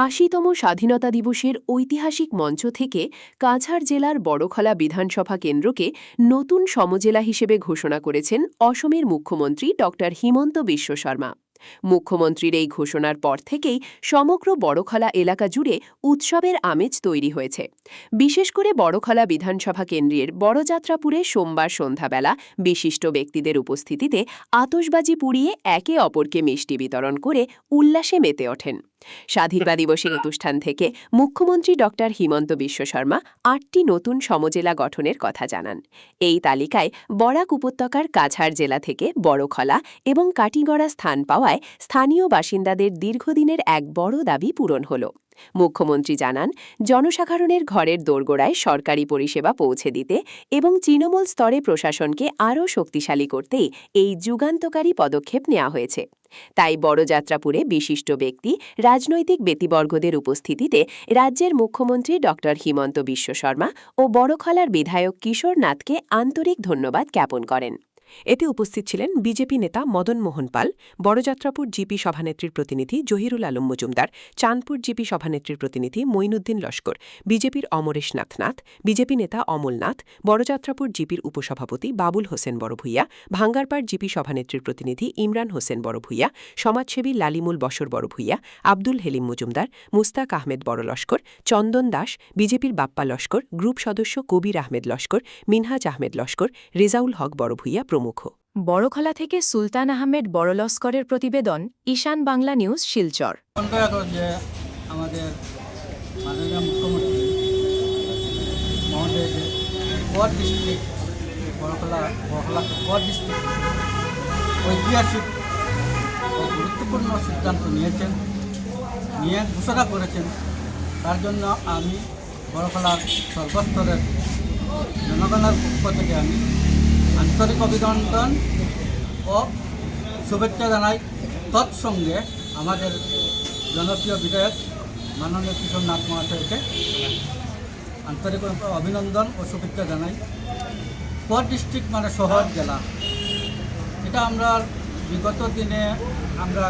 ৮০তম স্বাধীনতা দিবসের ঐতিহাসিক মঞ্চ থেকে কাছাড় জেলার বড়খলা বিধানসভা কেন্দ্রকে নতুন সমজেলা হিসেবে ঘোষণা করেছেন অসমের মুখ্যমন্ত্রী ড হিমন্ত বিশ্ব শর্মা। মুখ্যমন্ত্রীর এই ঘোষণার পর থেকেই সমগ্র বড়খলা এলাকা জুড়ে উৎসবের আমেজ তৈরি হয়েছে। বিশেষ করে বড়খলা বিধানসভা কেন্দ্রের বড়যাত্রাপুরে সোমবার সন্ধ্যাবেলা বিশিষ্ট ব্যক্তিদের উপস্থিতিতে আতশবাজি পুড়িয়ে একে অপরকে মিষ্টি বিতরণ করে উল্লাসে মেতে ওঠেন। স্বাধীনতা দিবসের অনুষ্ঠান থেকে মুখ্যমন্ত্রী ড হিমন্ত বিশ্ব শর্মা ৮টি নতুন সমজেলা গঠনের কথা জানান। এই তালিকায় বরাক উপত্যকার কাছাড় জেলা থেকে বড়খলা এবং কাটিগড়া স্থান পাওয়ায় স্থানীয় বাসিন্দাদের দীর্ঘদিনের এক বড় দাবি পূরণ হল। মুখ্যমন্ত্রী জানান, জনসাধারণের ঘরের দোরগোড়ায় সরকারি পরিষেবা পৌঁছে দিতে এবং তৃণমূল স্তরে প্রশাসনকে আরও শক্তিশালী করতেই এই যুগান্তকারী পদক্ষেপ নেওয়া হয়েছে। তাই বড়যাত্রাপুরে বিশিষ্ট ব্যক্তি, রাজনৈতিক ব্যক্তিবর্গদের উপস্থিতিতে রাজ্যের মুখ্যমন্ত্রী ড হিমন্ত বিশ্ব শর্মা ও বড়খলার বিধায়ক কিশোর নাথকে আন্তরিক ধন্যবাদ জ্ঞাপন করেন। এতে উপস্থিত ছিলেন বিজেপি নেতা মদন মোহন পাল, বড়যাত্রাপুর জিপি সভানেত্রীর প্রতিনিধি জহিরুল আলম মজুমদার, চাঁদপুর জিপি সভানেত্রীর প্রতিনিধি মঈনুদ্দিন লস্কর, বিজেপির অমরেশ নাথ, বিজেপি নেতা অমল নাথ, বড়যাত্রাপুর জিপির উপসভাপতি বাবুল হোসেন বড়ভূইয়া, ভাঙ্গারপাড় জিপি সভানেত্রীর প্রতিনিধি ইমরান হোসেন বড়ভূইয়া, সমাজসেবী লালিমুল বশর বড়ভূইয়া, আব্দুল হেলিম মজুমদার, মুস্তাক আহমেদ বড় লস্কর, চন্দন দাস, বিজেপির বাপ্পা লস্কর, গ্রুপ সদস্য কবির আহমেদ লস্কর, মিনহাজ আহমেদ লস্কর, রেজাউল হক বড়ভূইয়া প্রমুখ। বড়খলা থেকে সুলতান আহমেদ বড় লস্করের প্রতিবেদন, ঈশান বাংলা নিউজ, শিলচর। আমাদের মাননীয় মুখ্যমন্ত্রী মহোদয় কোয়ার ডিস্ট্রিক্ট বড়খলা কোয়ার ডিস্ট্রিক্ট ঐতিহাসিক ও গুরুত্বপূর্ণ সিদ্ধান্ত নিয়ে ঘোষণা করেছেন। তার জন্য আমি বড়খলার সর্বস্তরের জনগণের পক্ষ থেকে আমি আন্তরিক অভিনন্দন ও শুভেচ্ছা জানাই। তৎসঙ্গে আমাদের জনপ্রিয় বিধায়ক মাননীয় কিশোর নাথ মহাশয়কে আন্তরিক অভিনন্দন ও শুভেচ্ছা জানাই। কোয়ার ডিস্ট্রিক্ট মানে শহর জেলা, এটা আমরা বিগত দিনে আমরা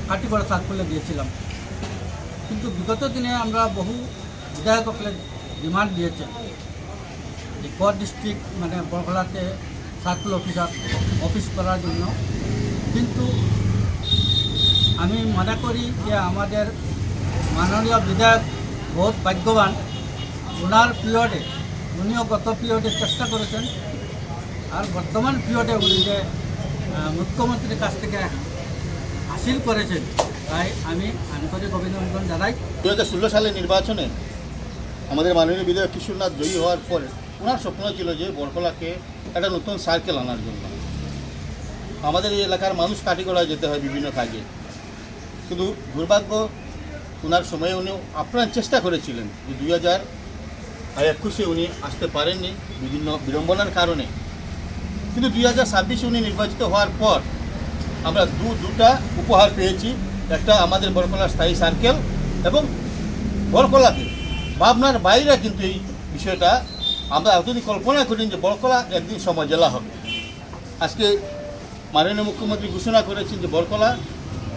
কাটিগড়া সার্কুলে দিয়েছিলাম, কিন্তু বিগত দিনে আমরা বহু বিধায়ককে ডিমান্ড দিয়েছেন যে কোয়ার ডিস্ট্রিক্ট মানে বড়খলাতে সার্কুল অফিস করার জন্য। কিন্তু আমি মনে করি যে আমাদের মাননীয় বিধায়ক বহুত ভাগ্যবান। ওনার পিরিয়ডে উনিও গত পিরিয়ডে চেষ্টা করেছেন, আর বর্তমান পিরিয়ডে উনি যে মুখ্যমন্ত্রীর কাছ থেকে হাসিল করেছেন, তাই আমি আন্তরিক অভিনন্দন জানাই। 2016 সালের নির্বাচনে আমাদের মাননীয় বিধায়ক কিশোরনাথ জয়ী হওয়ার পর ওনার স্বপ্ন ছিল যে বড়খলাকে একটা নতুন সার্কেল আনার জন্য। আমাদের এই এলাকার মানুষ কাটিগড়ায় যেতে হয় বিভিন্ন কাজে, কিন্তু দুর্ভাগ্য ওনার সময়ে উনি আপ্রাণ চেষ্টা করেছিলেন যে 2021 উনি আসতে পারেননি বিভিন্ন বিড়ম্বনার কারণে। কিন্তু 2026 উনি নির্বাচিত হওয়ার পর আমরা দুটা উপহার পেয়েছি। একটা আমাদের বড়খলার স্থায়ী সার্কেল, এবং বড়খলাতে ভাবনার বাইরে কিন্তু এই বিষয়টা আমরা এতদিন কল্পনা করিনি যে বড়খলা একদিন সমজেলা হবে। আজকে মাননীয় মুখ্যমন্ত্রী ঘোষণা করেছেন যে বড়খলা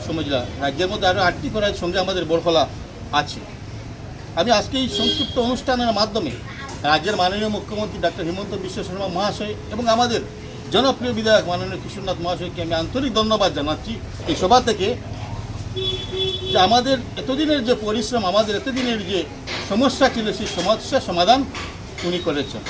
সমজেলা। রাজ্যের মধ্যে আরও 8টি করার সঙ্গে আমাদের বড়খলা আছে। আমি আজকে এই সংক্ষিপ্ত অনুষ্ঠানের মাধ্যমে রাজ্যের মাননীয় মুখ্যমন্ত্রী ড হিমন্ত বিশ্ব শর্মা মহাশয় এবং আমাদের জনপ্রিয় বিধায়ক মাননীয় কিশোরনাথ মহাশয়কে আমি আন্তরিক ধন্যবাদ জানাচ্ছি এই সভা থেকে, যে আমাদের এতদিনের যে পরিশ্রম, আমাদের এতদিনের যে সমস্যা ছিল সেই সমস্যার সমাধান উনি করেছেন।